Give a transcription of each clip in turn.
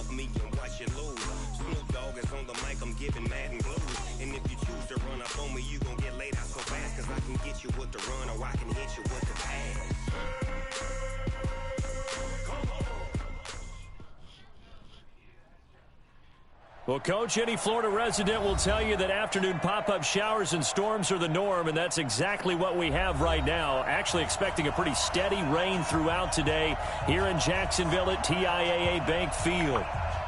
love me and watch you lose. Snoop Dogg is on the mic, I'm giving mad and blues. And if you choose to run up on me, you gon' get laid out so fast. Cause I can get you with the run or I can hit you with the pass. Well, Coach, any Florida resident will tell you that afternoon pop-up showers and storms are the norm, and that's exactly what we have right now. Actually expecting a pretty steady rain throughout today here in Jacksonville at TIAA Bank Field.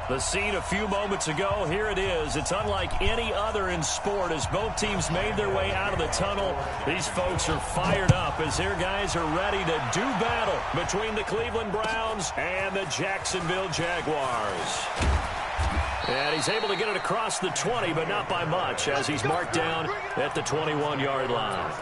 The scene a few moments ago, here it is. It's unlike any other in sport as both teams made their way out of the tunnel. These folks are fired up as their guys are ready to do battle between the Cleveland Browns and the Jacksonville Jaguars. And he's able to get it across the 20, but not by much, as he's marked down at the 21-yard line.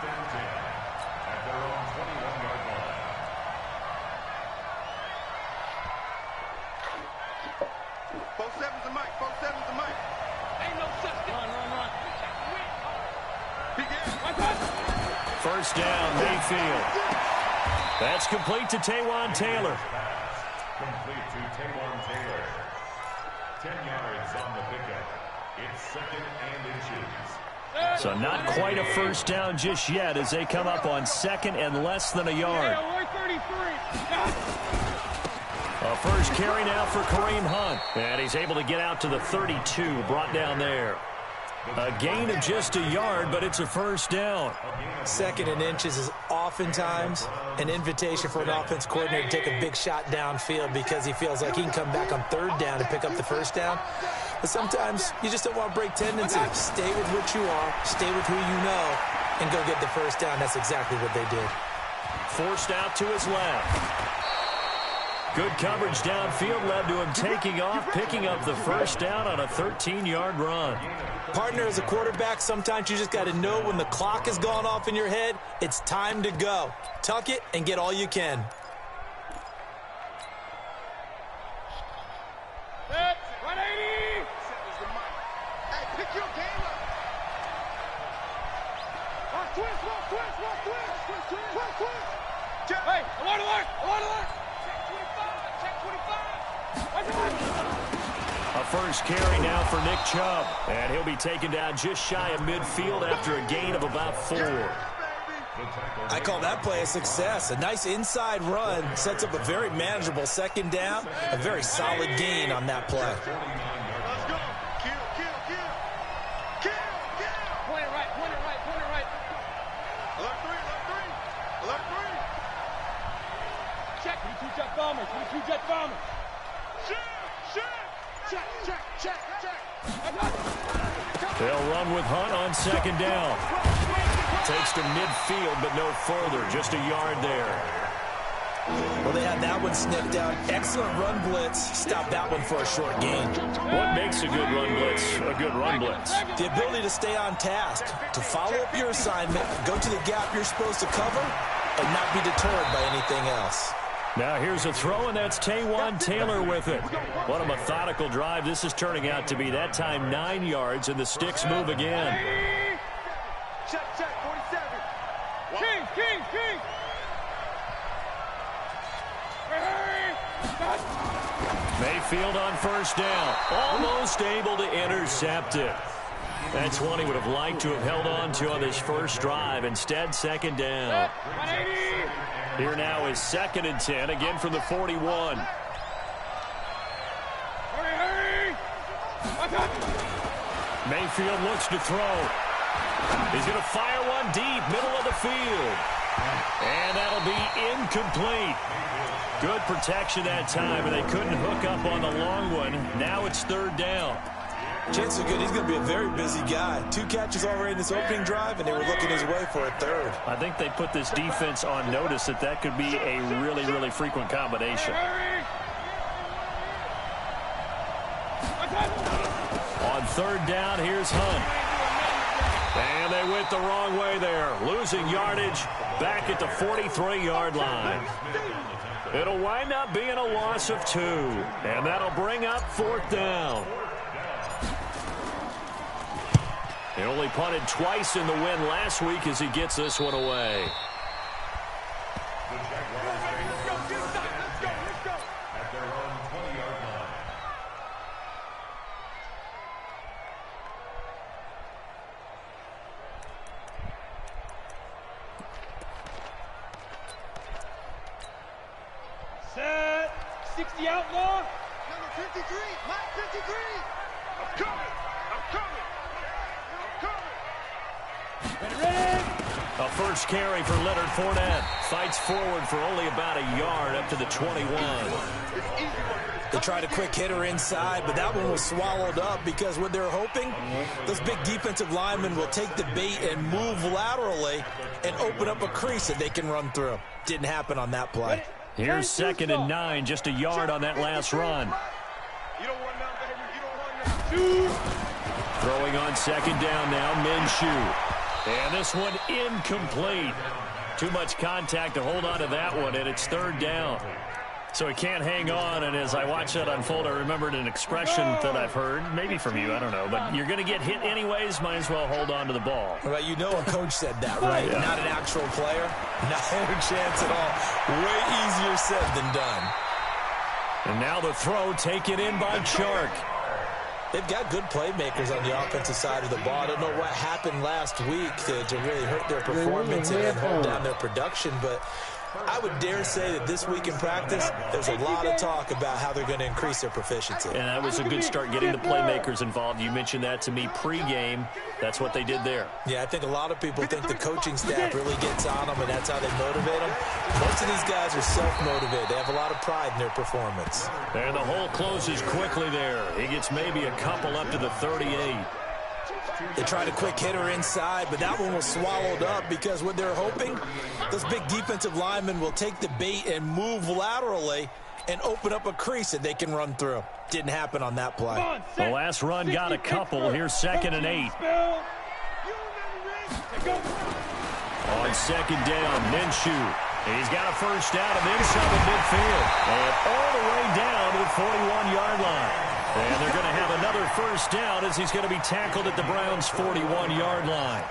First down, Mayfield. That's complete to Taywan Taylor. Complete to Taywan Taylor. 10 yards on the pickup. It's 2nd and inches. So not quite a first down just yet as they come up on 2nd and less than a yard. A first carry now for Kareem Hunt. And he's able to get out to the 32, brought down there. A gain of just a yard, but it's a first down. 2nd and inches is oftentimes an invitation for an offense coordinator to take a big shot downfield because he feels like he can come back on 3rd down to pick up the first down. But sometimes you just don't want to break tendency. Stay with what you are, stay with who you know, and go get the first down. That's exactly what they did. Forced out to his left. Good coverage downfield led to him taking off, picking up the first down on a 13-yard run. Partner, as a quarterback, sometimes you just got to know when the clock has gone off in your head, it's time to go. Tuck it and get all you can. Set, 180. Hey, pick your game up. Walk twist, walk twist, walk twist. Twist, twist. Check. Hey, I want to work. Check 25. Check 25. A first carry now for Nick Chubb. And he'll be taken down just shy of midfield after a gain of about 4. I call that play a success. A nice inside run sets up a very manageable 2nd down. A very solid gain on that play. Let's go. Kill. Point it right. Alert 3. Check. 22 jet bombers. Check. They'll run with Hunt on 2nd down. Takes to midfield, but no further. Just a yard there. Well, they had that one sniffed out. Excellent run blitz. Stop that one for a short gain. What makes a good run blitz a good run blitz? The ability to stay on task, to follow up your assignment, go to the gap you're supposed to cover, and not be deterred by anything else. Now here's a throw, and that's Taywan Taylor with it. What a methodical drive this is turning out to be. That time 9 yards, and the sticks move again. Check, 47. King. Mayfield on first down. Almost able to intercept it. That's one he would have liked to have held on to on this first drive. Instead, 2nd down. Here now is 2nd and 10, again from the 41. Mayfield looks to throw. He's going to fire one deep, middle of the field. And that'll be incomplete. Good protection that time, and they couldn't hook up on the long one. Now it's 3rd down. Chances are good he's going to be a very busy guy. 2 catches already in this opening drive, and they were looking his way for a 3rd. I think they put this defense on notice that could be a really, really frequent combination. On 3rd down, here's Hunt. And they went the wrong way there. Losing yardage back at the 43-yard line. It'll wind up being a loss of 2. And that'll bring up 4th down. He only punted twice in the win last week as he gets this one away. Let's go. At their own 20-yard line. 60 outlaw. Number 53, Mike 53. I'm coming. Ready. A first carry for Leonard Fournette. Fights forward for only about a yard up to the 21. They tried a quick hitter inside, but that one was swallowed up because what they're hoping, those big defensive linemen will take the bait and move laterally and open up a crease that they can run through. Didn't happen on that play. Here's 2nd and 9, just a yard on that last run. You don't run now, baby. You don't run now. Throwing on 2nd down now, Minshew. And this one incomplete. Too much contact to hold on to that one, and it's 3rd down. So he can't hang on, and as I watch that unfold, I remembered an expression that I've heard, maybe from you, I don't know, but you're going to get hit anyways, might as well hold on to the ball. Well, you know a coach said that, right? Yeah. Not an actual player. Not a chance at all. Way easier said than done. And now the throw taken in by Chark. They've got good playmakers on the offensive side of the ball. I don't know what happened last week to really hurt their performance and hold down their production, but I would dare say that this week in practice, there's a lot of talk about how they're going to increase their proficiency. And that was a good start, getting the playmakers involved. You mentioned that to me pregame. That's what they did there. Yeah, I think a lot of people think the coaching staff really gets on them, and that's how they motivate them. Most of these guys are self-motivated. They have a lot of pride in their performance. And the hole closes quickly there. He gets maybe a couple up to the 38. They tried a quick hitter inside, but that one was swallowed up because what they're hoping, those big defensive linemen will take the bait and move laterally and open up a crease that they can run through. Didn't happen on that play. The last run got a couple. Here's 2nd and 8. On 2nd down, Minshew. He's got a first down and then some in midfield. And all the way down to the 41-yard line. And they're going to have another first down as he's going to be tackled at the Browns' 41-yard line.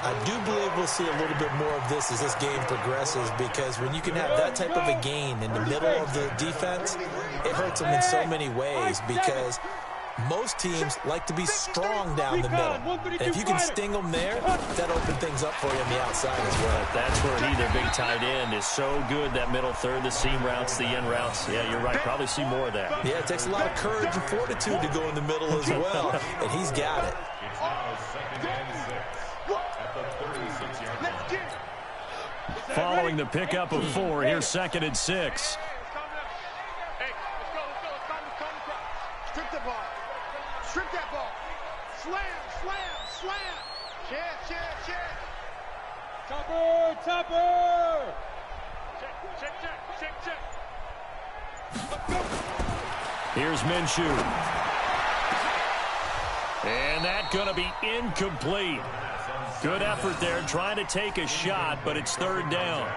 I do believe we'll see a little bit more of this as this game progresses, because when you can have that type of a gain in the middle of the defense, it hurts them in so many ways, because most teams like to be strong down the middle. And if you can sting them there, that opens things up for you on the outside as well. That's where their big tight end is so good, that middle third, the seam routes, the end routes. Yeah, you're right. Probably see more of that. Yeah, it takes a lot of courage and fortitude to go in the middle as well, and he's got it. It's now 2nd and 6 at the 36-yard line. Following the pickup of 4, here's 2nd and 6. Hey, let's go. Strip the ball. Strip that ball. Slam. Check. Topper. Check. Let's go. Here's Minshew. And that's going to be incomplete. Good effort there, trying to take a shot, but it's 3rd down.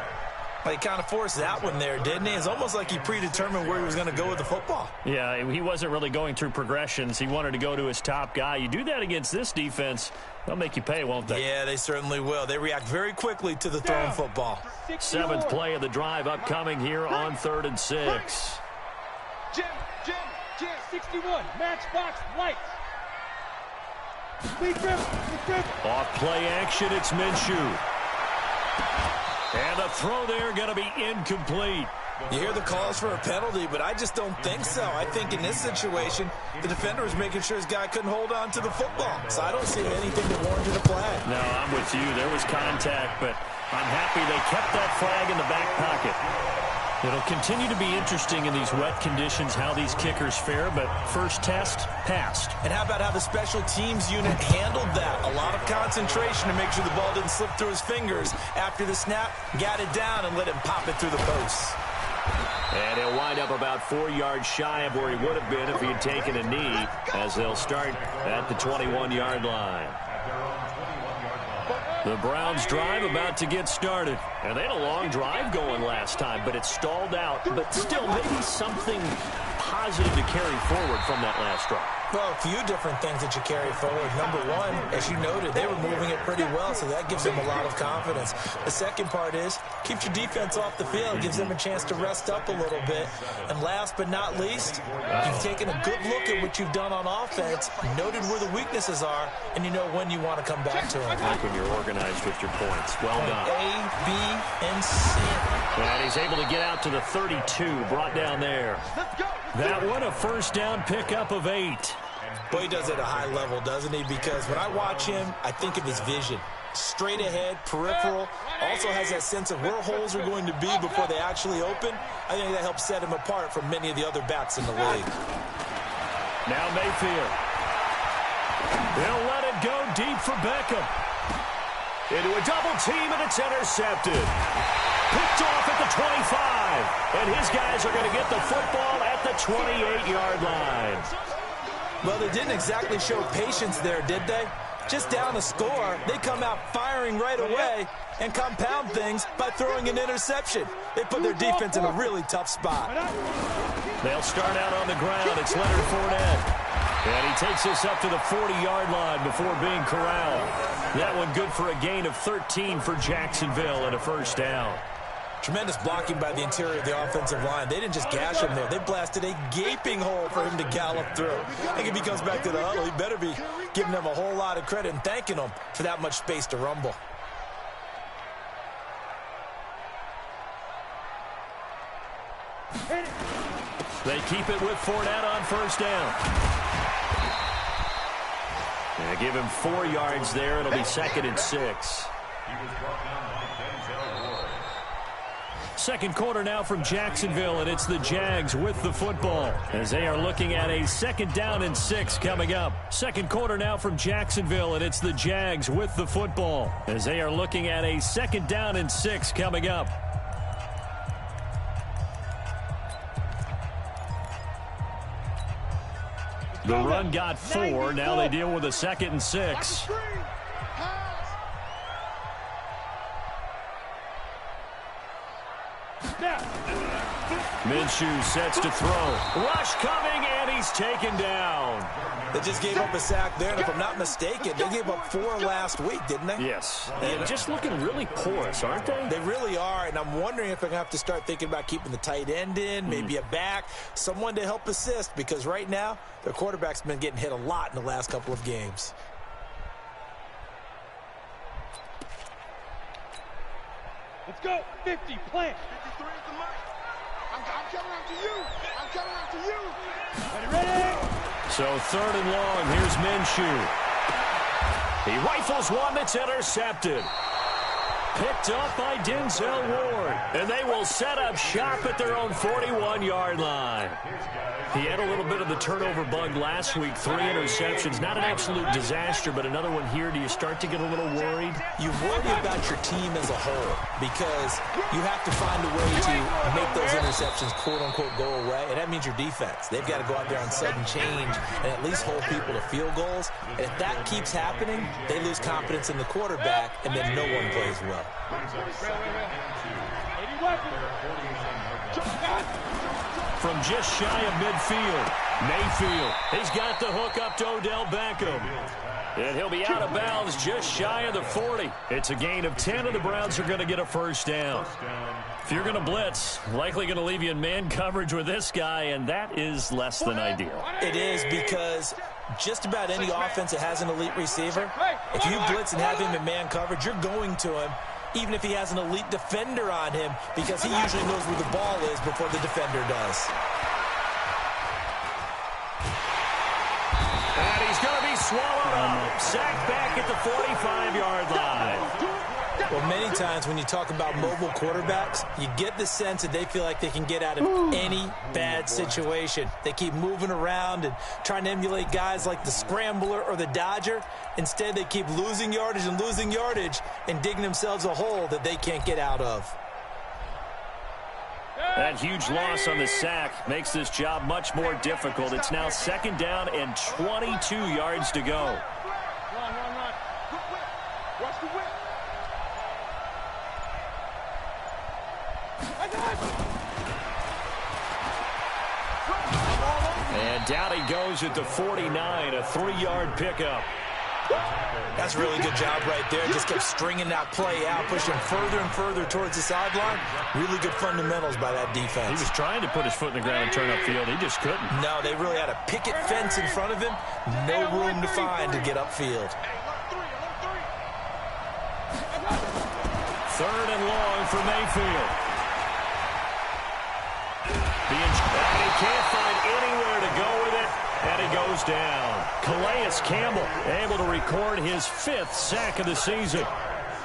He kind of forced that one there, didn't he? It's almost like he predetermined where he was going to go with the football. Yeah, he wasn't really going through progressions. He wanted to go to his top guy. You do that against this defense, they'll make you pay, won't they? Yeah, they certainly will. They react very quickly to the thrown football. 7th play of the drive upcoming here on 3rd and 6. Jim, 61, matchbox lights. Off play action, it's Minshew. And the throw there going to be incomplete. You hear the calls for a penalty, but I just don't think so. I think in this situation, the defender was making sure his guy couldn't hold on to the football. So I don't see anything that warranted a flag. No, I'm with you. There was contact, but I'm happy they kept that flag in the back pocket. It'll continue to be interesting in these wet conditions how these kickers fare, but first test, passed. And how about how the special teams unit handled that? A lot of concentration to make sure the ball didn't slip through his fingers. After the snap, got it down and let him pop it through the posts. And he'll wind up about 4 yards shy of where he would have been if he had taken a knee, as they'll start at the 21-yard line. The Browns drive about to get started. And they had a long drive going last time, but it stalled out. But still, maybe something positive to carry forward from that last drive? Well, a few different things that you carry forward. Number one, as you noted, they were moving it pretty well, so that gives them a lot of confidence. The second part is, keeps your defense off the field, gives them a chance to rest up a little bit. And last but not least, you've taken a good look at what you've done on offense, noted where the weaknesses are, and you know when you want to come back to them. Like when you're organized with your points. Well done. A, B, and C. And he's able to get out to the 32, brought down there. That one, a first down pickup of 8. Boy, he does it at a high level, doesn't he? Because when I watch him, I think of his vision. Straight ahead, peripheral, also has that sense of where holes are going to be before they actually open. I think that helps set him apart from many of the other backs in the league. Now Mayfield. They'll let it go deep for Beckham. Into a double team, and it's intercepted. Picked off at the 25. And his guys are going to get the football at the 28-yard line. Well, they didn't exactly show patience there, did they? Just down a score, they come out firing right away and compound things by throwing an interception. They put their defense in a really tough spot. They'll start out on the ground. It's Leonard Fournette. And he takes us up to the 40-yard line before being corralled. That one good for a gain of 13 for Jacksonville and a first down. Tremendous blocking by the interior of the offensive line. They didn't just gash him there. They blasted a gaping hole for him to gallop through. I think if he comes back to the huddle, he better be giving them a whole lot of credit and thanking them for that much space to rumble. They keep it with Fournette on first down. They give him 4 yards there. It'll be 2nd and 6. Second quarter now from Jacksonville, and it's the Jags with the football as they are looking at a 2nd down and 6 coming up. Second quarter now from Jacksonville, and it's the Jags with the football as they are looking at a 2nd down and 6 coming up. The run got 4. Now they deal with a 2nd and 6. Minshew sets to throw. Rush coming, and he's taken down. They just gave up a sack there, and if I'm not mistaken, they gave up 4 last week, didn't they? Yes. And just looking really porous, aren't they? They really are, and I'm wondering if they're going to have to start thinking about keeping the tight end in, maybe a back, someone to help assist, because right now, their quarterback's been getting hit a lot in the last couple of games. Let's go. 50, plant. 53 is the mark. I'm coming after you. I'm coming after you. Ready? So 3rd and long. Here's Minshew. He rifles one that's intercepted. Picked up by Denzel Ward. And they will set up shop at their own 41-yard line. He had a little bit of the turnover bug last week. 3 interceptions. Not an absolute disaster, but another one here. Do you start to get a little worried? You worry about your team as a whole because you have to find a way to make those interceptions, quote-unquote, go away, and that means your defense. They've got to go out there on sudden change and at least hold people to field goals. And if that keeps happening, they lose confidence in the quarterback, and then no one plays well. From just shy of midfield, Mayfield. He's got the hook up to Odell Beckham. And he'll be out of bounds just shy of the 40. It's a gain of 10, and the Browns are going to get a first down. If you're going to blitz, likely going to leave you in man coverage with this guy, and that is less than ideal. It is because just about any offense that has an elite receiver, if you blitz and have him in man coverage, you're going to him, even if he has an elite defender on him, because he usually knows where the ball is before the defender does. And he's going to be swallowed up. Sacked back at the 45-yard line. Well, many times when you talk about mobile quarterbacks, you get the sense that they feel like they can get out of any bad situation. They keep moving around and trying to emulate guys like the Scrambler or the Dodger. Instead, they keep losing yardage and digging themselves a hole that they can't get out of. That huge loss on the sack makes this job much more difficult. It's now 2nd down and 22 yards to go. Run. Watch the whip. down he goes at the 49, a 3-yard pickup. That's a really good job right there. Just kept stringing that play out, pushing further and further towards the sideline. Really good fundamentals by that defense. He was trying to put his foot in the ground and turn upfield. He just couldn't. No, they really had a picket fence in front of him. No room to find to get upfield. 3rd and long for Mayfield. And he can't find anywhere to go with it, and he goes down. Calais Campbell able to record his 5th sack of the season.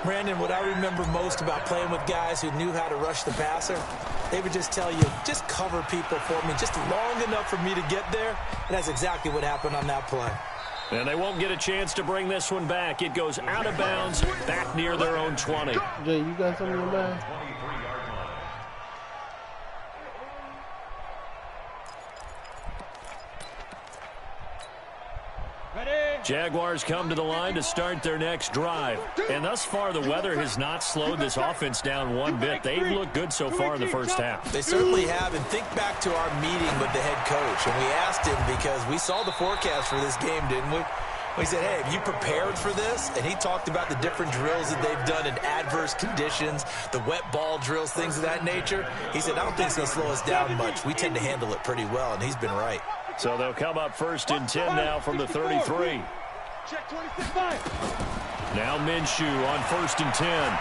Brandon, what I remember most about playing with guys who knew how to rush the passer, they would just tell you, just cover people for me, just long enough for me to get there. And that's exactly what happened on that play. And they won't get a chance to bring this one back. It goes out of bounds, back near their own 20. Jay, you got something in mind? Jaguars come to the line to start their next drive. And thus far, the weather has not slowed this offense down one bit. They've looked good so far in the first half. They certainly have. And think back to our meeting with the head coach. And we asked him, because we saw the forecast for this game, didn't we? We said, hey, have you prepared for this? And he talked about the different drills that they've done in adverse conditions, the wet ball drills, things of that nature. He said, I don't think it's going to slow us down much. We tend to handle it pretty well, and he's been right. So they'll come up 1st and 10 now from the 33. Check 26-5. Now Minshew on 1st and 10.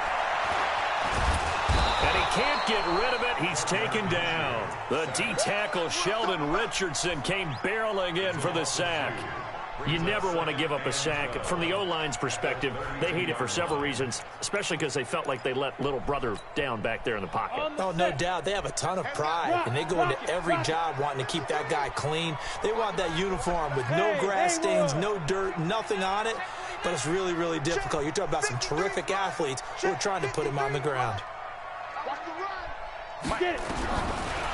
And he can't get rid of it. He's taken down. The D-tackle Sheldon Richardson came barreling in for the sack. You never want to give up a sack. From the O-line's perspective, they hate it for several reasons, especially because they felt like they let little brother down back there in the pocket. Oh, no doubt. They have a ton of pride, and they go into every job wanting to keep that guy clean. They want that uniform with no grass stains, no dirt, nothing on it, but it's really, really difficult. You're talking about some terrific athletes who are trying to put him on the ground.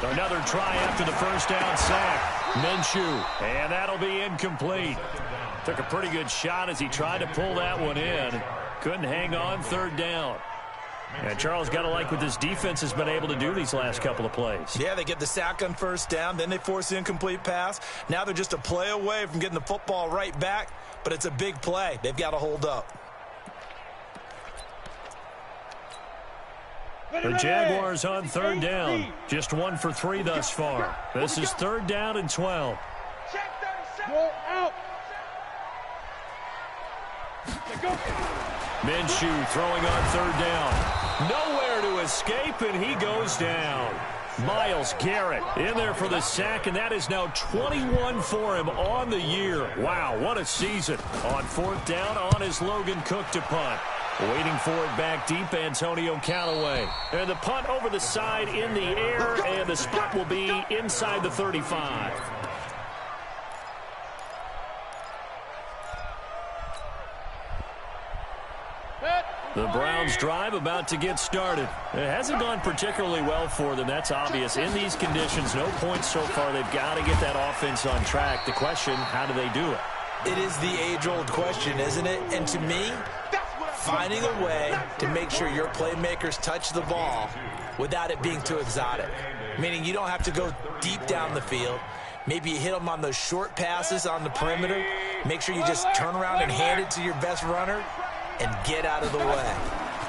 Another try after the first down sack. Minshew, and that'll be incomplete. Took a pretty good shot as he tried to pull that one in. Couldn't hang on 3rd down. And Charles, got to like what this defense has been able to do these last couple of plays. Yeah, they get the sack on 1st down, then they force the incomplete pass. Now they're just a play away from getting the football right back, but it's a big play. They've got to hold up. The Jaguars on 3rd down. Just 1 for 3 thus far. This is 3rd down and 12. Go out. Minshew throwing on 3rd down. Nowhere to escape, and he goes down. Myles Garrett in there for the sack, and that is now 21 for him on the year. Wow, what a season. On 4th down on his Logan Cook to punt. Waiting for it back deep, Antonio Callaway. And the punt over the side in the air, and the spot will be inside the 35. The Browns drive about to get started. It hasn't gone particularly well for them, that's obvious. In these conditions, no points so far. They've got to get that offense on track. The question, how do they do it? It is the age-old question, isn't it? And to me, finding a way to make sure your playmakers touch the ball without it being too exotic. Meaning you don't have to go deep down the field. Maybe you hit them on those short passes on the perimeter. Make sure you just turn around and hand it to your best runner and get out of the way.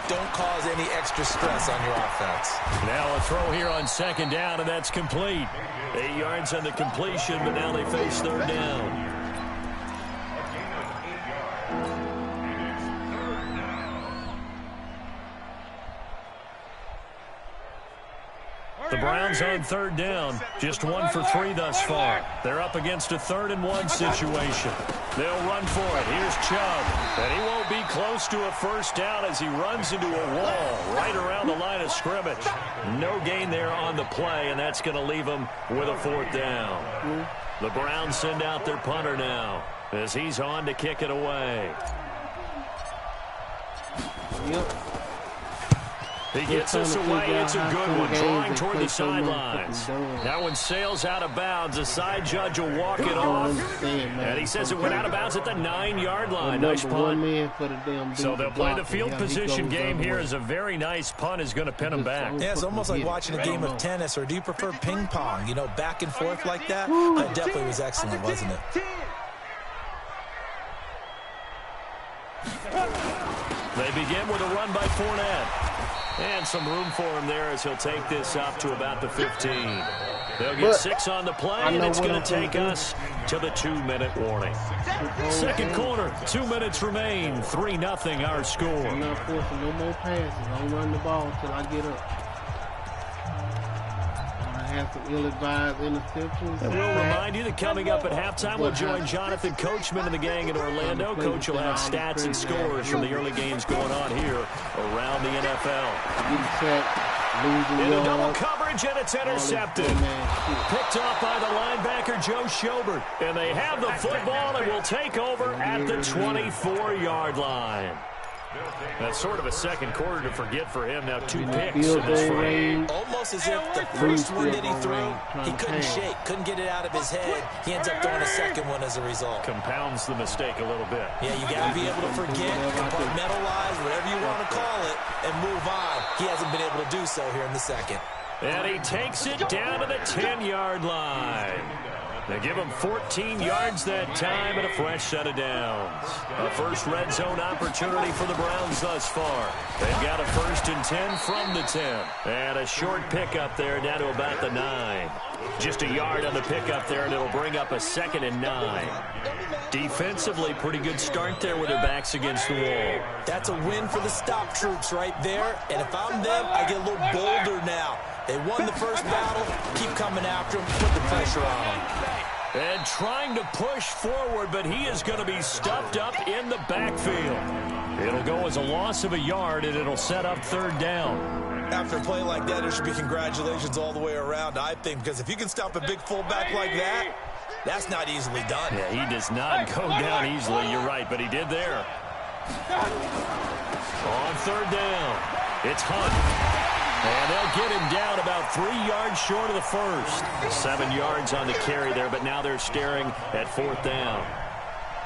Don't cause any extra stress on your offense. Now a throw here on 2nd down, and that's complete. 8 yards on the completion, but now they face 3rd down. The Browns on 3rd down. Just 1 for 3 thus far. They're up against a 3rd and 1 situation. They'll run for it. Here's Chubb. And he won't be close to a 1st down as he runs into a wall right around the line of scrimmage. No gain there on the play, and that's going to leave him with a 4th down. The Browns send out their punter now as he's on to kick it away. He gets us away. It's a good one. Drawing toward the sidelines. That one sails out of bounds. The side judge will walk it off. And he says it went out of bounds at the 9-yard line. Nice punt. So they'll play the field position game here as a very nice punt is going to pin them back. Yeah, it's almost like watching a game of tennis, or do you prefer ping pong? You know, back and forth like that? That definitely was excellent, wasn't it? They begin with a run by Fournette. And some room for him there as he'll take this up to about the 15. They'll get 6 on the play, and it's going to take us to the 2-minute warning. Second quarter, 2 minutes remain. 3-0 our score. I'm not forcing no more passes. I'll run the ball until I get up. I have some ill-advised interceptions. And we'll remind you that coming up at halftime, we'll join Jonathan Coachman and the gang in Orlando. Coach will have stats and scores from the early games going on here around the NFL. In a double coverage, and it's intercepted. Picked off by the linebacker, Joe Schobert. And they have the football and will take over at the 24-yard line. That's sort of a second quarter to forget for him. Now 2 picks in this frame. Almost as if the first one that he threw, he couldn't shake, couldn't get it out of his head. He ends up throwing a second one as a result. Compounds the mistake a little bit. Yeah, you got to be able to forget, compartmentalize, whatever you want to call it, and move on. He hasn't been able to do so here in the second. And he takes it down to the 10-yard line. They give him 14 yards that time and a fresh set of downs. A first red zone opportunity for the Browns thus far. They've got a 1st and 10 from the 10. And a short pickup there down to about the 9. Just a yard on the pickup there, and it'll bring up a 2nd and 9. Defensively, pretty good start there with their backs against the wall. That's a win for the stop troops right there. And if I'm them, I get a little bolder now. They won the first battle. Keep coming after them. Put the pressure on them. And trying to push forward, but he is going to be stuffed up in the backfield. It'll go as a loss of a yard, and it'll set up 3rd down. After a play like that, there should be congratulations all the way around, I think, because if you can stop a big fullback like that, that's not easily done. Yeah, he does not go down easily, you're right, but he did there. On 3rd down, it's Hunt. And they'll get him down about 3 yards short of the first. 7 yards on the carry there, but now they're staring at 4th down.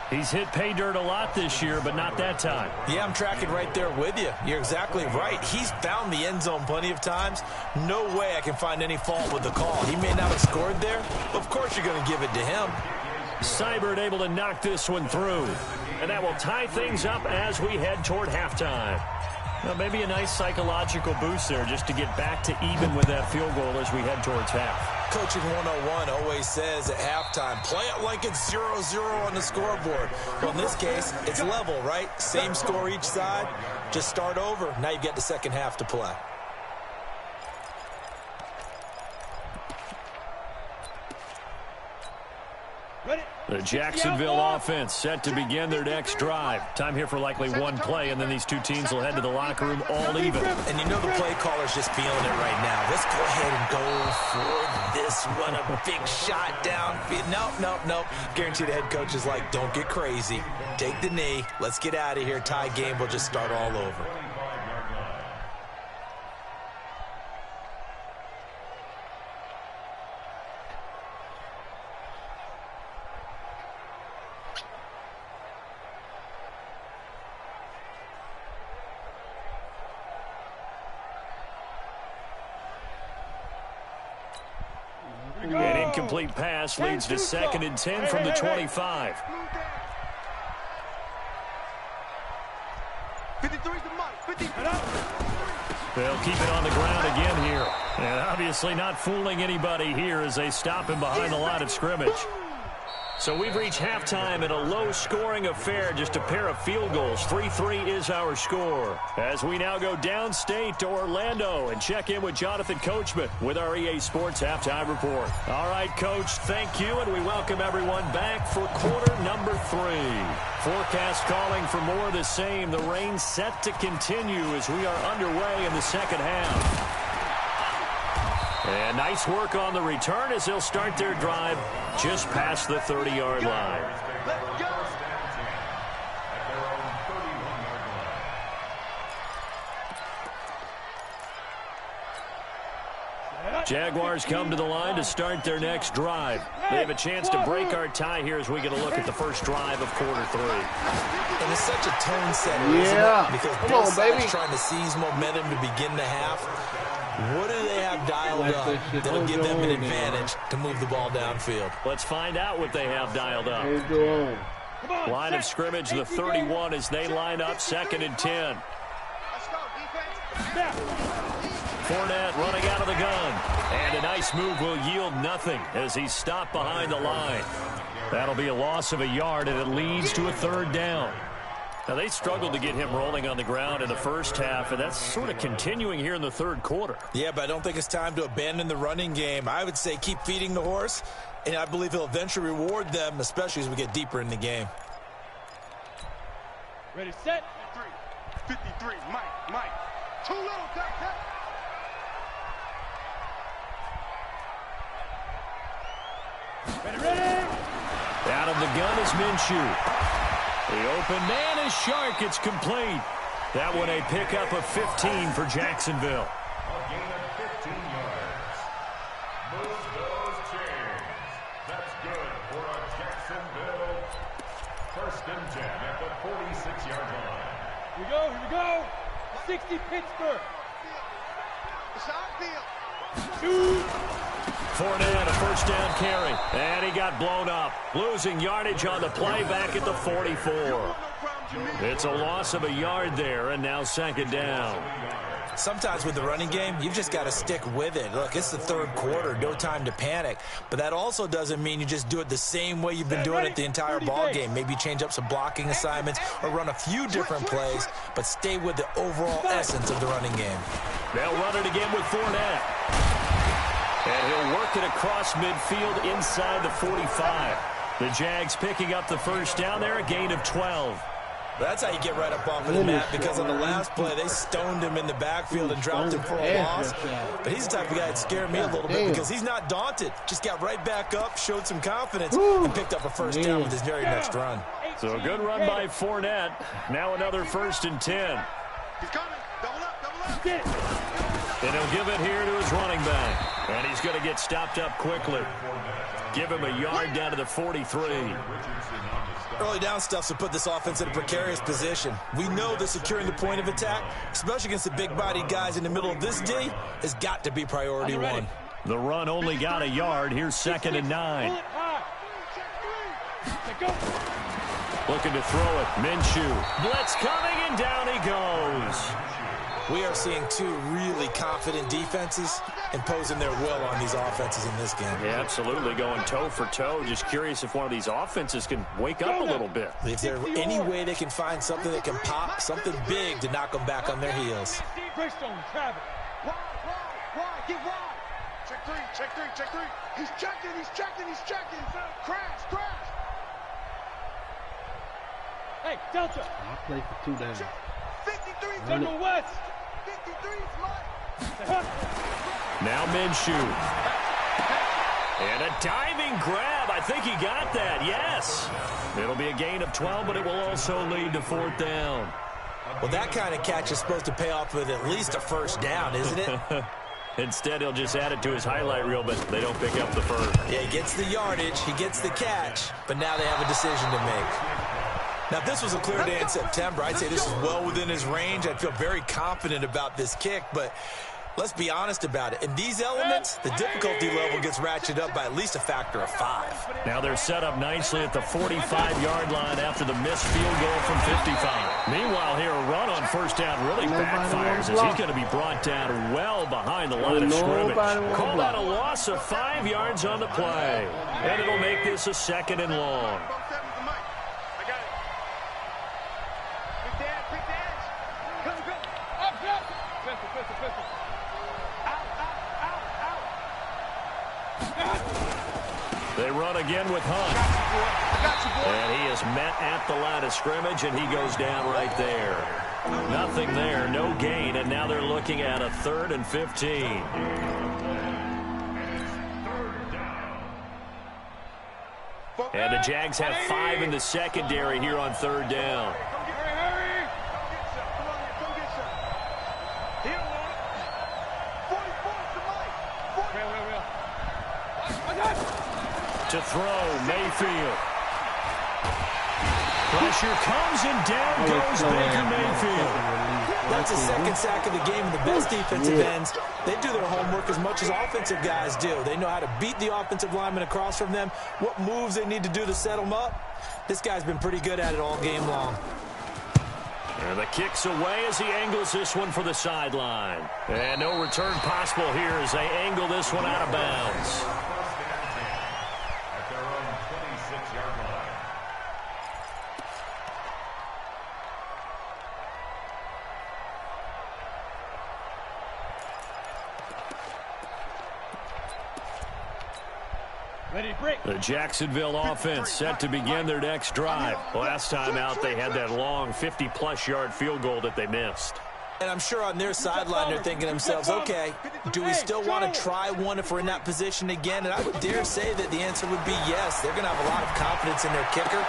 He's hit pay dirt a lot this year, but not that time. Yeah, I'm tracking right there with you. You're exactly right. He's found the end zone plenty of times. No way I can find any fault with the call. He may not have scored there. Of course you're going to give it to him. Seibert able to knock this one through. And that will tie things up as we head toward halftime. Well, maybe a nice psychological boost there just to get back to even with that field goal as we head towards half. Coaching 101 always says at halftime, play it like it's 0-0 on the scoreboard. Well, in this case, it's level, right? Same score each side. Just start over. Now you get the second half to play. The Jacksonville offense set to begin their next drive. Time here for likely one play, and then these two teams will head to the locker room all even. And you know the play caller's just feeling it right now. Let's go ahead and go for this one. A big shot downfield. Nope. Guarantee the head coach is like, don't get crazy. Take the knee. Let's get out of here. Tie game. We'll just start all over. An incomplete pass leads to 2nd and 10 from the 25. They'll keep it on the ground again here. And obviously not fooling anybody here as they stop him behind the line of scrimmage. So we've reached halftime in a low-scoring affair, just a pair of field goals. 3-3 is our score. As we now go downstate to Orlando and check in with Jonathan Coachman with our EA Sports Halftime Report. All right, Coach, thank you, and we welcome everyone back for quarter number 3. Forecast calling for more of the same. The rain set to continue as we are underway in the second half. And nice work on the return as they'll start their drive just past the 30-yard line. Jaguars come to the line to start their next drive. They have a chance to break our tie here as we get a look at the first drive of quarter 3. And it's such a tone setter, isn't it? Because both sides trying to seize momentum to begin the half. What do they have dialed up that'll give them an advantage to move the ball downfield? Let's find out what they have dialed up. Line of scrimmage, the 31 as they line up, 2nd and 10. Fournette running out of the gun. And a nice move will yield nothing as he's stopped behind the line. That'll be a loss of a yard, and it leads to a 3rd down. Now, they struggled to get him rolling on the ground in the first half, and that's sort of continuing here in the 3rd quarter. Yeah, but I don't think it's time to abandon the running game. I would say keep feeding the horse, and I believe he'll eventually reward them, especially as we get deeper in the game. Ready, set. 53, Mike. Too little, Doc. Ready. Out of the gun is Minshew. The open man is Shark. It's complete. That one a pickup of 15 for Jacksonville. A gain of 15 yards. Move those chains. That's good for a Jacksonville 1st and 10 at the 46-yard line. Here we go. 60 Pittsburgh. Shoot. Fournette, a 1st down carry. And he got blown up. Losing yardage on the play back at the 44. It's a loss of a yard there, and now 2nd down. Sometimes with the running game, you've just got to stick with it. Look, it's the 3rd quarter, no time to panic. But that also doesn't mean you just do it the same way you've been doing it the entire ball game. Maybe change up some blocking assignments or run a few different plays, but stay with the overall essence of the running game. They'll run it again with Fournette. And he'll work it across midfield inside the 45. The Jags picking up the 1st down there, a gain of 12. That's how you get right up off of the mat, because on the last play, they stoned him in the backfield and dropped him for a loss. But he's the type of guy that scared me a little bit because he's not daunted. Just got right back up, showed some confidence, and picked up a 1st down with his very next run. So a good run by Fournette. Now another 1st and 10. He's coming. Double up. And he'll give it here to his running back. And he's going to get stopped up quickly. Give him a yard down to the 43. Early down stuff to put this offense in a precarious position. We know that securing the point of attack, especially against the big-bodied guys in the middle of this D, has got to be priority 1. The run only got a yard. Here's 2nd and 9. Looking to throw it. Minshew. Blitz coming, and down he goes. We are seeing 2 really confident defenses imposing their will on these offenses in this game. Yeah, absolutely, going toe for toe. Just curious if one of these offenses can wake up a little bit. If there's any way they can find something that can pop, something big to knock them back on their heels. Brickstone, Travis. Wide, get wide. Check three. He's checking. Crash. Hey, Delta. I play for 2 downs. 53, turn to West. 53 is mine. Now Minshew. And a diving grab. I think he got that. Yes. It'll be a gain of 12, but it will also lead to 4th down. Well, that kind of catch is supposed to pay off with at least a 1st down, isn't it? Instead, he'll just add it to his highlight reel, but they don't pick up the 1st. Yeah, he gets the yardage, he gets the catch, but now they have a decision to make. Now, if this was a clear day in September, I'd say this is well within his range. I'd feel very confident about this kick, but let's be honest about it. In these elements, the difficulty level gets ratcheted up by at least a factor of 5. Now they're set up nicely at the 45-yard line after the missed field goal from 55. Meanwhile, here a run on 1st down really backfires as he's going to be brought down well behind the line of scrimmage. Call that a loss of 5 yards on the play. And it'll make this a 2nd and long. They run again with Hunt. And he is met at the line of scrimmage, and he goes down right there. Nothing there, no gain, and now they're looking at a 3rd and 15. And the Jags have 5 in the secondary here on 3rd down. To throw, Mayfield. Pressure comes and down goes Baker Mayfield. That's a second sack of the game, and the best defensive ends, they do their homework as much as offensive guys do. They know how to beat the offensive lineman across from them, what moves they need to do to set them up. This guy's been pretty good at it all game long. And the kick's away as he angles this one for the sideline. And no return possible here as they angle this one out of bounds. At their own 26-yard line. The Jacksonville offense set to begin their next drive. Last time out, they had that long 50-plus yard field goal that they missed. And I'm sure on their sideline they're thinking to themselves, okay, do we still want to try one if we're in that position again? And I would dare say that the answer would be yes. They're going to have a lot of confidence in their kicker.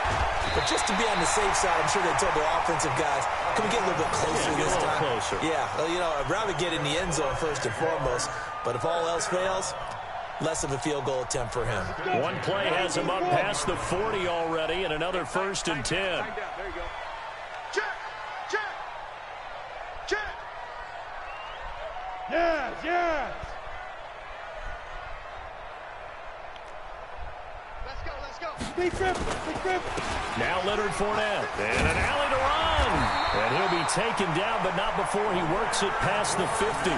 But just to be on the safe side, I'm sure they told their offensive guys, can we get a little bit closer this time? Closer. Yeah, well, you know, I'd rather get in the end zone first and foremost. But if all else fails, less of a field goal attempt for him. One play has him up past the 40 already, and another 1st and 10. There you go. Check! Yes! Let's go! Big grip! Now Leonard Fournette, and an alley to run. And he'll be taken down, but not before he works it past the 50.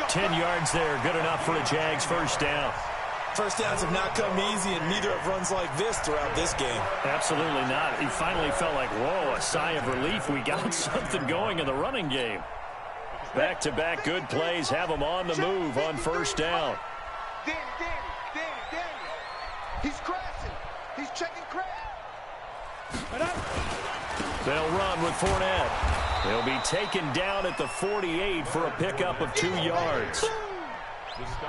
10 yards there, good enough for a Jags first down. First downs have not come easy, and neither have runs like this throughout this game. Absolutely not. He finally felt like, whoa, a sigh of relief. We got something going in the running game. Back-to-back good plays have him on the move on first down. Danny. He's crashing. He's checking crash. They'll run with Fournette. He'll be taken down at the 48 for a pickup of 2 yards.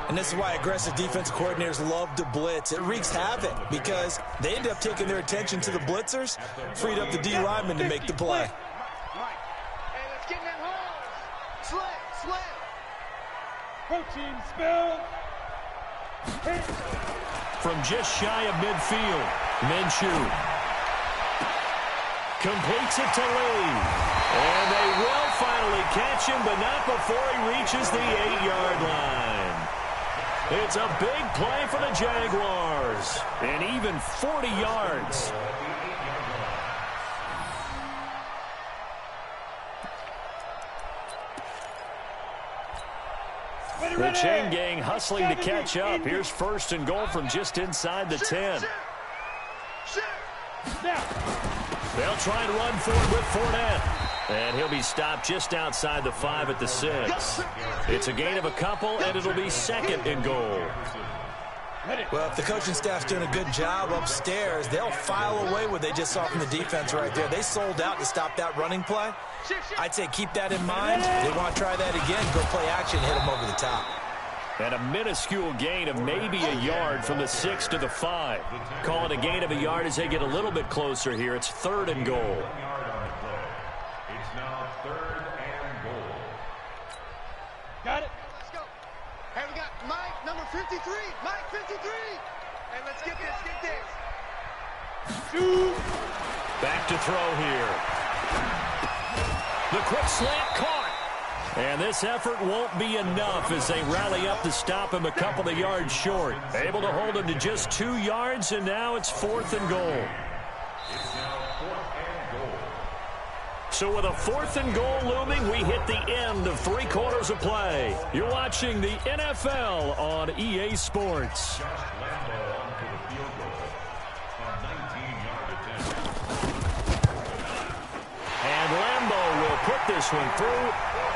And this is why aggressive defensive coordinators love to blitz. It wreaks havoc because they end up taking their attention to the blitzers, freed up the D lineman to make the play. Hey, let's get in that hole. Slam. Protein spill. From just shy of midfield, Minshew completes it to Lee. And they will finally catch him, but not before he reaches the 8-yard line. It's a big play for the Jaguars, and even 40 yards. The chain gang hustling to catch up. Here's 1st and goal from just inside the 10. They'll try and run for it with Fournette. And he'll be stopped just outside the 5 at the 6. It's a gain of a couple, and it'll be 2nd and goal. Well, if the coaching staff's doing a good job upstairs, they'll file away what they just saw from the defense right there. They sold out to stop that running play. I'd say keep that in mind. They want to try that again, go play action, hit them over the top. And a minuscule gain of maybe a yard from the 6 to the 5. Call it a gain of a yard as they get a little bit closer here. It's 3rd and goal. It's now 3rd and goal. Got it. Let's go. Hey, we got Mike, number 53. Mike, 53. Hey, let's get this. Back to throw here. The quick slant caught. And this effort won't be enough as they rally up to stop him a couple of yards short. Able to hold him to just 2 yards, and now it's 4th and goal. It's now 4th and goal. So with a 4th and goal looming, we hit the end of 3 quarters of play. You're watching the NFL on EA Sports. Josh Lambo onto the field goal. A 19-yard attempt. And Lambo will put this one through.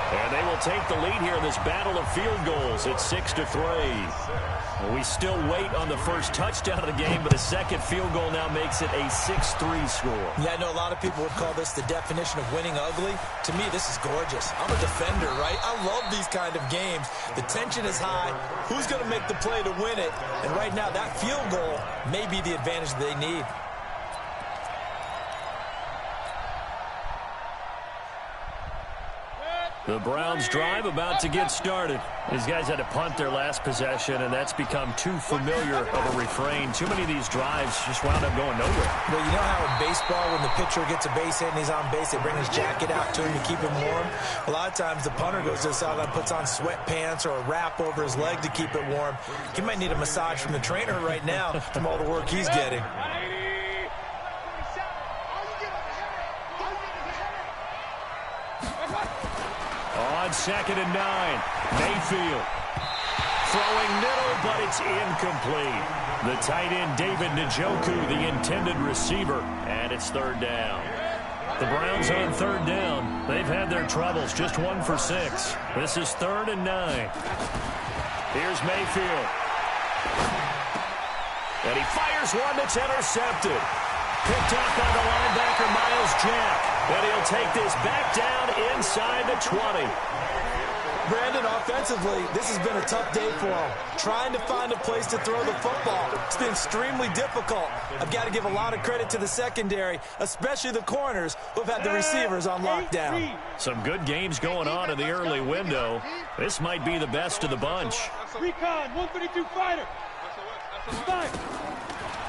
And they will take the lead here in this battle of field goals at 6-3. We still wait on the first touchdown of the game, but a second field goal now makes it a 6-3 score. Yeah, I know a lot of people would call this the definition of winning ugly. To me, this is gorgeous. I'm a defender, right? I love these kind of games. The tension is high. Who's going to make the play to win it? And right now, that field goal may be the advantage they need. The Browns drive about to get started. These guys had to punt their last possession, and that's become too familiar of a refrain. Too many of these drives just wound up going nowhere. Well, you know how in baseball, when the pitcher gets a base hit and he's on base, they bring his jacket out to him to keep him warm? A lot of times the punter goes to the sideline, puts on sweatpants or a wrap over his leg to keep it warm. He might need a massage from the trainer right now from all the work he's getting. On 2nd and 9, Mayfield throwing middle, but it's incomplete. The tight end, David Njoku, the intended receiver, and it's 3rd down. The Browns on 3rd down. They've had their troubles, just 1 for 6. This is 3rd and 9. Here's Mayfield. And he fires one that's intercepted. Picked up by the linebacker, Miles Jack. And he'll take this back down inside the 20. Brandon, offensively, this has been a tough day for him. Trying to find a place to throw the football. It's been extremely difficult. I've got to give a lot of credit to the secondary, especially the corners who have had the receivers on lockdown. Some good games going on in the early window. This might be the best of the bunch. Recon, 132 fighter. 5.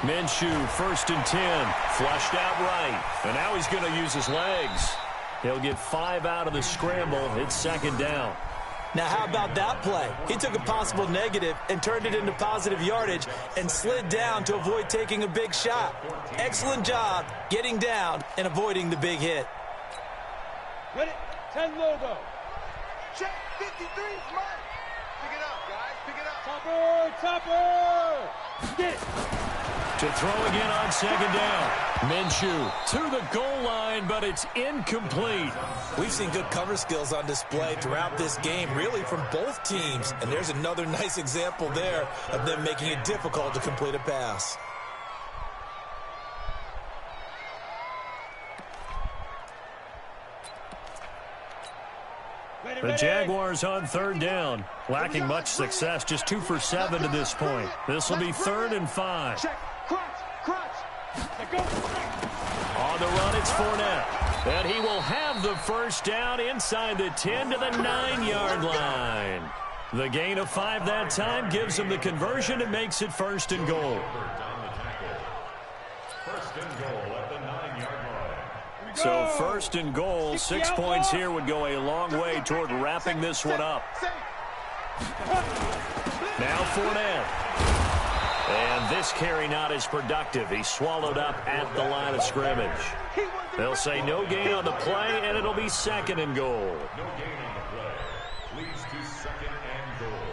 Minshew, 1st and 10, flushed out right. And now he's going to use his legs. He'll get 5 out of the scramble. It's 2nd down. Now, how about that play? He took a possible negative and turned it into positive yardage and slid down to avoid taking a big shot. Excellent job getting down and avoiding the big hit. Ready? 10 logo. Check 53, smart. Pick it up, guys. Pick it up. Topper! Get it. To throw again on 2nd down. Minshew to the goal line, but it's incomplete. We've seen good cover skills on display throughout this game, really from both teams. And there's another nice example there of them making it difficult to complete a pass. The Jaguars on 3rd down, lacking much success, just 2 for 7 to this point. This will be 3rd and 5. Check. Crunch. On the run, it's Fournette. And he will have the 1st down inside the 10 to the 9-yard line. The gain of 5 that time gives him the conversion and makes it 1st and goal. 1st and goal at the 9-yard line. So 1st and goal, 6 points here would go a long way toward wrapping this one up. Now Fournette. And this carry not as productive. He's swallowed up at the line of scrimmage. They'll say no gain on the play, and it'll be 2nd and goal. No gain on the play. Leads to 2nd and goal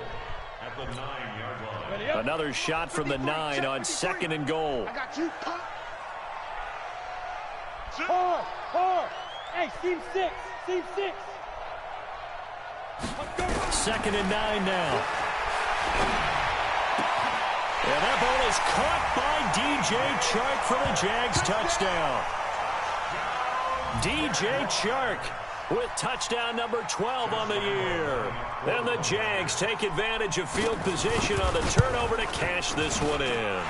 at the 9-yard line. Another shot from the 9 on 2nd and goal. I got you, pop. Hard. Hey, team 6. 2nd and 9 now. And that ball is caught by DJ Chark for the Jags touchdown. DJ Chark with touchdown number 12 on the year. And the Jags take advantage of field position on the turnover to cash this one in.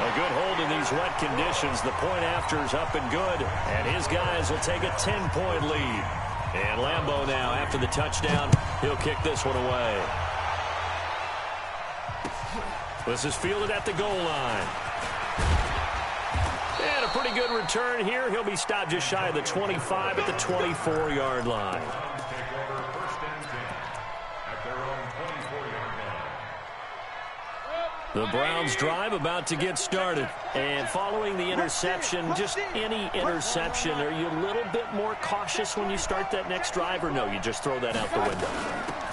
A good hold in these wet conditions. The point after is up and good. And his guys will take a 10-point lead. And Lambeau now, after the touchdown, he'll kick this one away. This is fielded at the goal line. And a pretty good return here. He'll be stopped just shy of the 25 at the 24-yard line. The Browns drive about to get started. And following the interception, just any interception, are you a little bit more cautious when you start that next drive, or no, you just throw that out the window?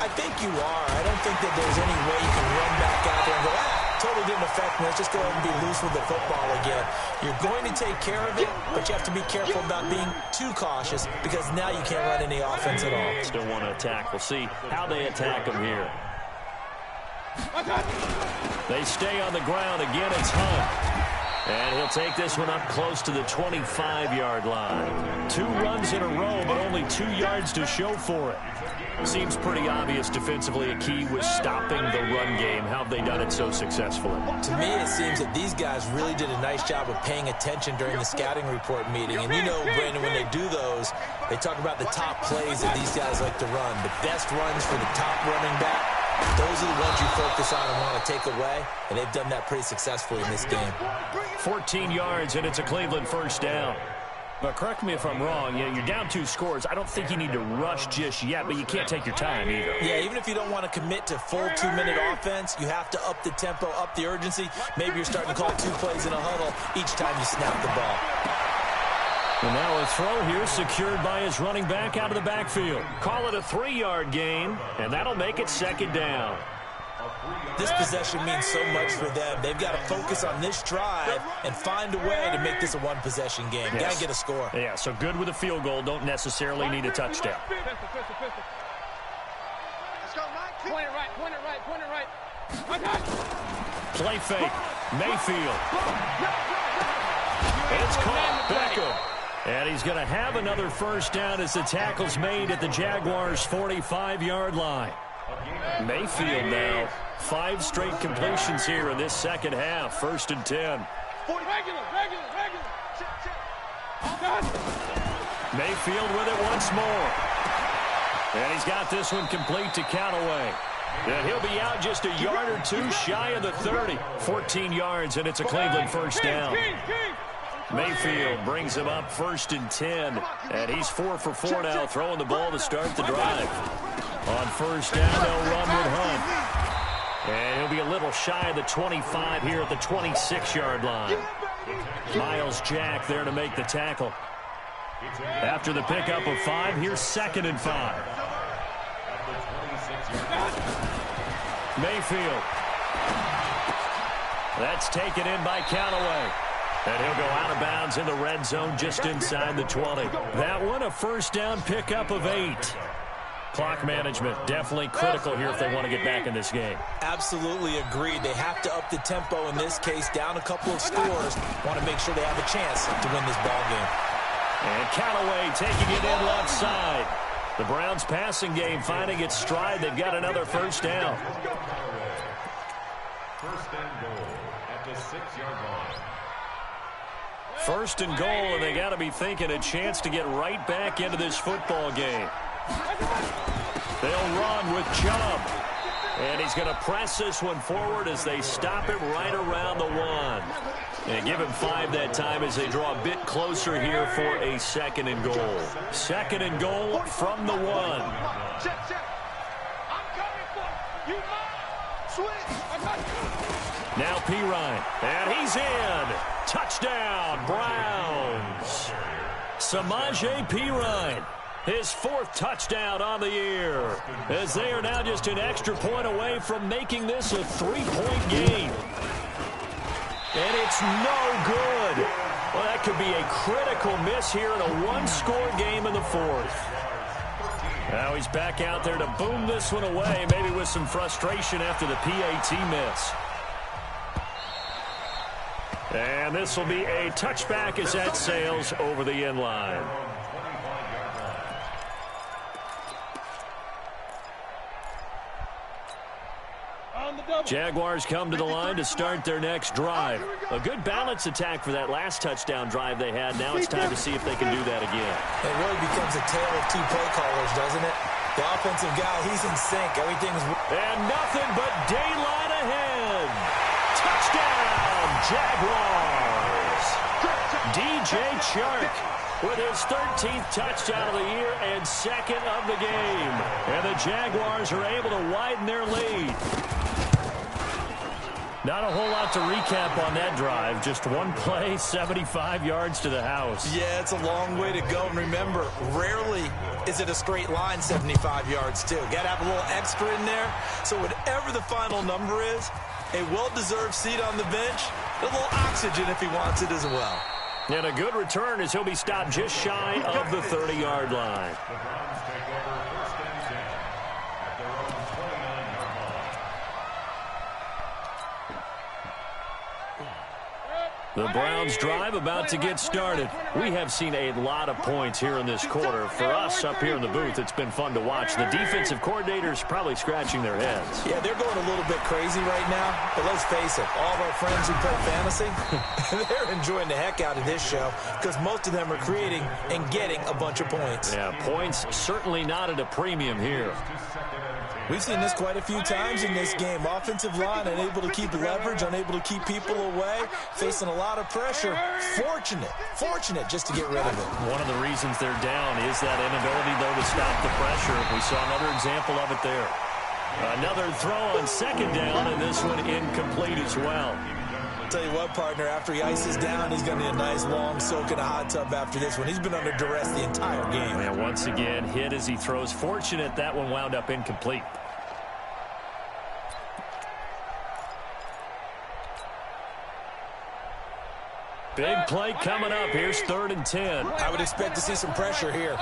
I think you are. I don't think that there's any way you can run back out there and go, totally didn't affect me. Let's just go ahead and be loose with the football again. You're going to take care of it, but you have to be careful about being too cautious because now you can't run any offense at all. Still want to attack. We'll see how they attack him here. They stay on the ground. Again, it's Hunt. And he'll take this one up close to the 25-yard line. 2 runs in a row, but only 2 yards to show for it. Seems pretty obvious defensively a key was stopping the run game. How have they done it so successfully? To me, it seems that these guys really did a nice job of paying attention during the scouting report meeting. And you know, Brandon, when they do those, they talk about the top plays that these guys like to run. The best runs for the top running back, those are the ones you focus on and want to take away. And they've done that pretty successfully in this game. 14 yards, and it's a Cleveland first down. But correct me if I'm wrong, you're down 2 scores. I don't think you need to rush just yet, but you can't take your time either. Yeah, even if you don't want to commit to full 2-minute offense, you have to up the tempo, up the urgency. Maybe you're starting to call 2 plays in a huddle each time you snap the ball. And now a throw here secured by his running back out of the backfield. Call it a 3-yard gain, and that'll make it second down. This possession means so much for them. They've got to focus on this drive and find a way to make this a 1-possession game. Yes. Got to get a score. Yeah, so good with a field goal. Don't necessarily need a touchdown. Let's go, Mike. Point it right. Play fake. Mayfield. It's caught. Beckham. And he's going to have another first down as the tackle's made at the Jaguars' 45-yard line. Mayfield now 5 straight completions here in this second half. 1st and 10. Regular. Mayfield with it once more. And he's got this one complete to Callaway. And he'll be out just a yard or 2 shy of the 30. 14 yards, and it's a Cleveland first down. Mayfield brings him up 1st and 10. And he's 4 for 4 now, throwing the ball to start the drive. On first down, they'll run with Hunt. And he'll be a little shy of the 25 here at the 26-yard line. Miles Jack there to make the tackle. After the pickup of 5, here's 2nd and 5. Mayfield. That's taken in by Callaway. And he'll go out of bounds in the red zone just inside the 20. That one a first down pickup of 8. Clock management definitely critical here if they want to get back in this game. Absolutely agreed. They have to up the tempo in this case, down a couple of scores. Want to make sure they have a chance to win this ball game. And Callaway taking it in left side. The Browns passing game finding its stride. They've got another first down. First and goal at the 6-yard line. 1st and goal, and they got to be thinking a chance to get right back into this football game. They'll run with Chubb. And he's going to press this one forward as they stop him right around the 1. And give him 5 that time as they draw a bit closer here for a 2nd and goal. 2nd and goal from the 1. Now Pirine, and he's in. Touchdown, Browns. Samaje Pirine, his 4th touchdown on the year, as they are now just an extra point away from making this a 3-point game. And it's no good. Well, that could be a critical miss here in a 1-score game in the 4th. Now he's back out there to boom this one away, maybe with some frustration after the PAT miss. And this will be a touchback as that sails over the end line. Jaguars come to the line to start their next drive. A good balance attack for that last touchdown drive they had. Now it's time to see if they can do that again. It really becomes a tale of 2 play callers, doesn't it? The offensive guy, he's in sync. Everything's... And nothing but daylight ahead. Touchdown, Jaguars. DJ Chark with his 13th touchdown of the year and 2nd of the game. And the Jaguars are able to widen their lead. Not a whole lot to recap on that drive. Just 1 play, 75 yards to the house. Yeah, it's a long way to go. And remember, rarely is it a straight line 75 yards, too. Got to have a little extra in there. So whatever the final number is, a well-deserved seat on the bench, a little oxygen if he wants it as well. And a good return as he'll be stopped just shy of the 30-yard line. The Browns take over 1st and 10 at their own 29-yard line. The Browns drive about to get started. We have seen a lot of points here in this quarter. For us up here in the booth, it's been fun to watch. The defensive coordinators probably scratching their heads. Yeah, they're going a little bit crazy right now. But let's face it, all of our friends who play fantasy, they're enjoying the heck out of this show because most of them are creating and getting a bunch of points. Yeah, points certainly not at a premium here. We've seen this quite a few times in this game. Offensive line unable to keep leverage, unable to keep people away, facing a lot of pressure. Fortunate just to get rid of it. One of the reasons they're down is that inability, though, to stop the pressure. We saw another example of it there. Another throw on second down, and this one incomplete as well. I'll tell you what, partner, after he ices down, he's going to need a nice long soak in a hot tub after this one. He's been under duress the entire game. And once again, hit as he throws. Fortunate that one wound up incomplete. Big play coming up. Here's 3rd and 10. I would expect to see some pressure here.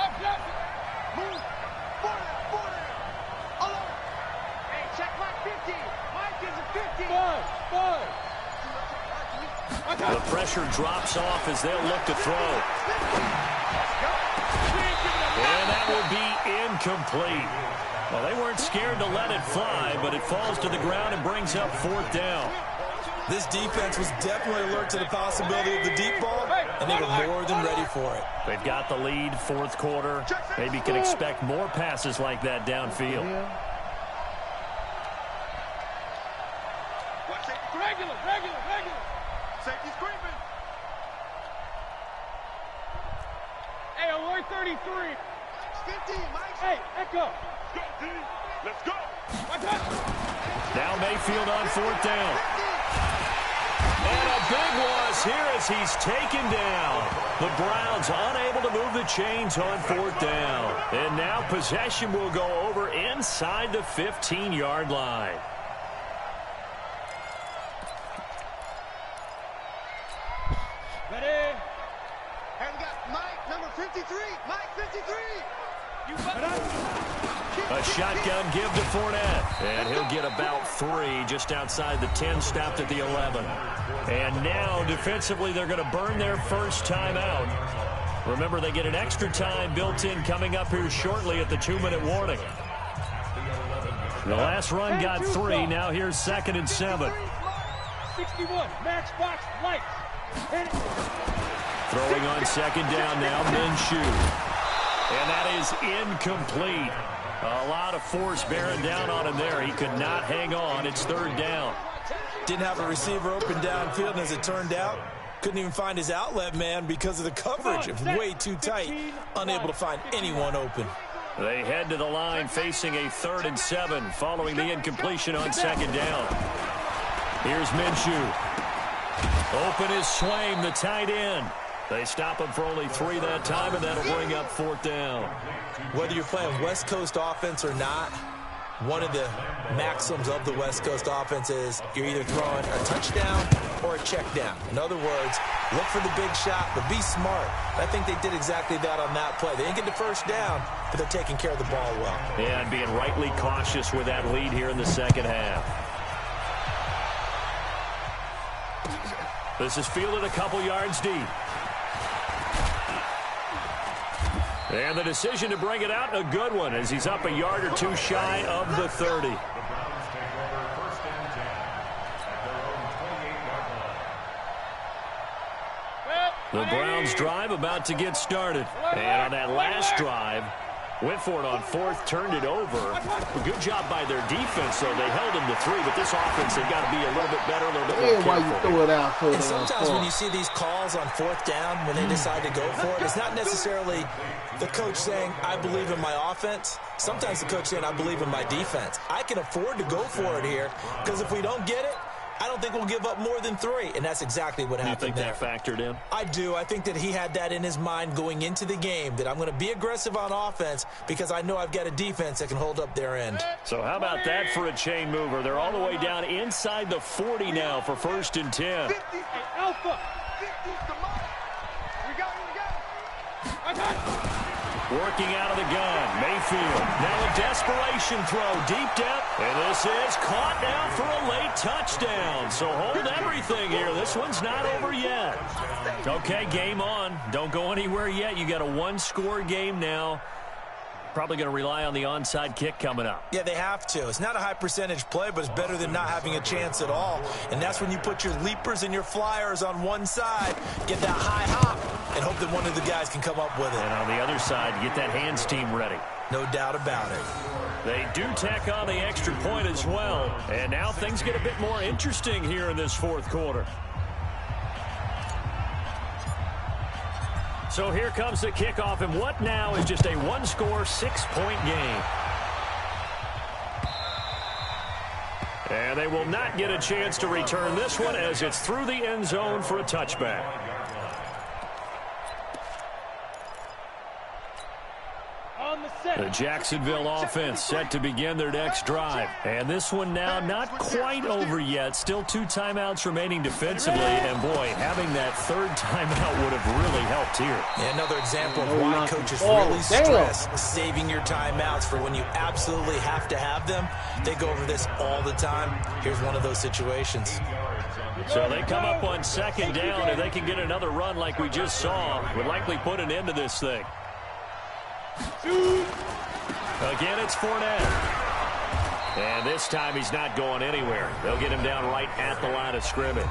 The pressure drops off as they'll look to throw. And that will be incomplete. Well, they weren't scared to let it fly, but it falls to the ground and brings up 4th down. This defense was definitely alert to the possibility of the deep ball, and they were more than ready for it. They've got the lead, 4th quarter. Maybe can expect more passes like that downfield. Regular. Safety's creeping. Hey, alert 33. 15, Mike. Hey, Echo. Let's go, D. Let's go. Now Mayfield on 4th down. And a big loss here as he's taken down. The Browns unable to move the chains on 4th down. And now possession will go over inside the 15-yard line. Ready? And we got Mike, number 53. Mike, 53. A shotgun give to Fournette. And he'll get about 3 just outside the 10, stopped at the 11. And now, defensively, they're going to burn their first time out. Remember, they get an extra time built in coming up here shortly at the 2-minute warning. The last run got 3. Now here's 2nd and 7. 61, matchbox lights. Throwing on 2nd down now, Minshew. And that is incomplete. A lot of force bearing down on him there. He could not hang on. It's 3rd down. Didn't have a receiver open downfield, and as it turned out, couldn't even find his outlet man because of the coverage. It was way too tight, unable to find anyone open. They head to the line facing a 3rd and 7 following the incompletion on 2nd down. Here's Minshew. Open is Swaim, the tight end. They stop him for only 3 that time, and that'll bring up 4th down. Whether you're playing West Coast offense or not, one of the maxims of the West Coast offense is you're either throwing a touchdown or a check down. In other words, look for the big shot, but be smart. I think they did exactly that on that play. They didn't get the first down, but they're taking care of the ball well. Yeah, and being rightly cautious with that lead here in the second half. This is fielded a couple yards deep. And the decision to bring it out, a good one, as he's up a yard or 2 shy of the 30. The Browns drive about to get started. And on that last drive, went for it on 4th, turned it over. A good job by their defense, though. They held him to 3, but this offense, they've got to be a little bit better, a little bit more careful. Why you throw it out for and sometimes when you see these calls on 4th down, when they decide to go for it, it's not necessarily the coach saying, I believe in my offense. Sometimes the coach saying, I believe in my defense. I can afford to go for it here, because if we don't get it, I don't think we'll give up more than 3, and that's exactly what happened there. You think that factored in? I do. I think that he had that in his mind going into the game, that I'm going to be aggressive on offense because I know I've got a defense that can hold up their end. So how about that for a chain mover? They're all the way down inside the 40 now for 1st and 10. 50, hey, Alpha. 50's the mark. We got it. Working out of the gun, Mayfield. Now a desperation throw, deep depth. And this is caught now for a late touchdown. So hold everything here. This one's not over yet. Okay, game on. Don't go anywhere yet. You got a one-score game now. Probably going to rely on the onside kick coming up. Yeah, they have to. It's not a high percentage play, but it's better than not having a chance at all. And that's when you put your leapers and your flyers on one side, get that high hop, and hope that one of the guys can come up with it. And on the other side, get that hands team ready. No doubt about it. They do tack on the extra point as well. And now things get a bit more interesting here in this fourth quarter. So here comes the kickoff, and what now is just a one-score, 6-point game. And they will not get a chance to return this one as it's through the end zone for a touchback. The Jacksonville offense set to begin their next drive. And this one now not quite over yet. Still 2 timeouts remaining defensively. And, boy, having that third timeout would have really helped here. Yeah, another example of why coaches really stress saving your timeouts for when you absolutely have to have them. They go over this all the time. Here's one of those situations. So they come up on second down. If they can get another run like we just saw, would likely put an end to this thing. Again, it's Fournette. And this time he's not going anywhere. They'll get him down right at the line of scrimmage.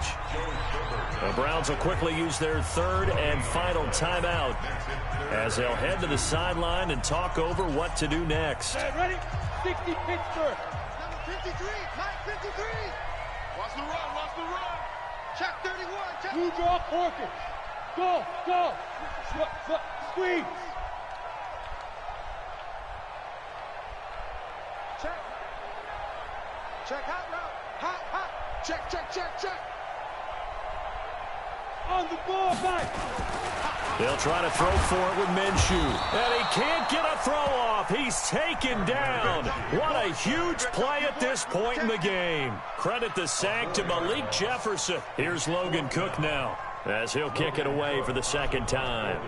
The Browns will quickly use their third and final timeout as they'll head to the sideline and talk over what to do next. Hey, ready? 60 Pittsburgh. Number 53, Mike 53. Watch the run, watch the run. Check 31, check. Blue draw, Porkins. Go. Squeeze. Check, hot route, hot. Check. On the ball, back. They'll try to throw for it with Minshew. And he can't get a throw off. He's taken down. What a huge play at this point in the game. Credit the sack to Malik Jefferson. Here's Logan Cook now as he'll kick it away for the second time.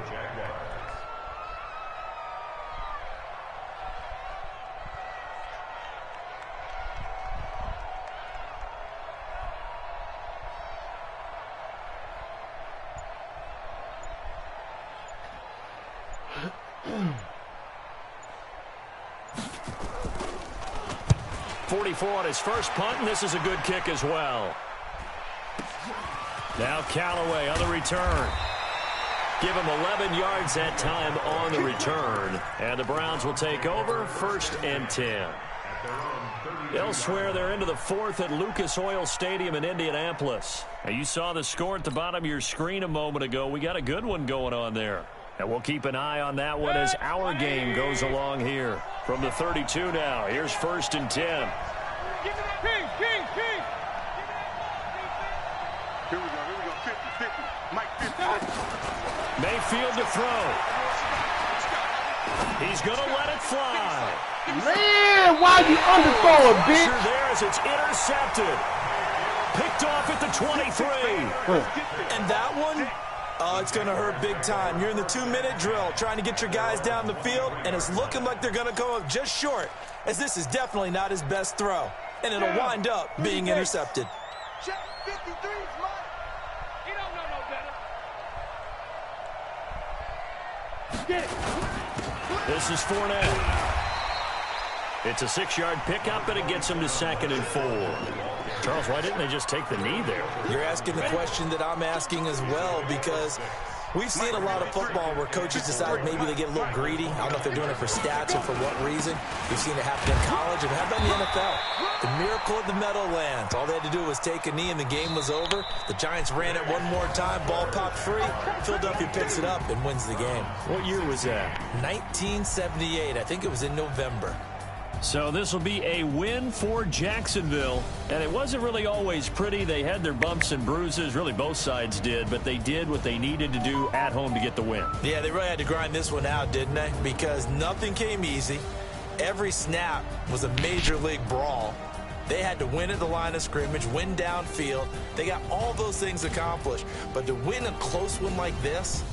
On his first punt, and this is a good kick as well. Now Callaway on the return. Give him 11 yards that time on the return. And the Browns will take over, 1st and 10. Elsewhere, they're into the fourth at Lucas Oil Stadium in Indianapolis. Now, you saw the score at the bottom of your screen a moment ago. We got a good one going on there. And we'll keep an eye on that one as our game goes along here. From the 32 now, here's 1st and 10. King. Here we go, 50. Mike 50. Mayfield to throw. He's going to let it fly. Man, why you underthrowing, bitch? Pressure there as it's intercepted. Picked off at the 23. And that one, it's going to hurt big time. You're in the 2-minute drill trying to get your guys down the field, and it's looking like they're going to go up just short, as this is definitely not his best throw. And it'll wind up being intercepted. Check 53's Mike. He don't know no better. Get it. This is Fournette. It's a 6-yard pickup, and it gets him to 2nd and 4. Charles, why didn't they just take the knee there? You're asking the question that I'm asking as well, because we've seen a lot of football where coaches decide maybe they get a little greedy. I don't know if they're doing it for stats or for what reason. We've seen it happen in college, and how about in the NFL? The miracle of the Meadowlands. All they had to do was take a knee, and the game was over. The Giants ran it one more time. Ball popped free. Philadelphia picks it up and wins the game. What year was that? 1978. I think it was in November. So this will be a win for Jacksonville. And it wasn't really always pretty. They had their bumps and bruises. Really, both sides did. But they did what they needed to do at home to get the win. Yeah, they really had to grind this one out, didn't they? Because nothing came easy. Every snap was a major league brawl. They had to win at the line of scrimmage, win downfield. They got all those things accomplished. But to win a close one like this,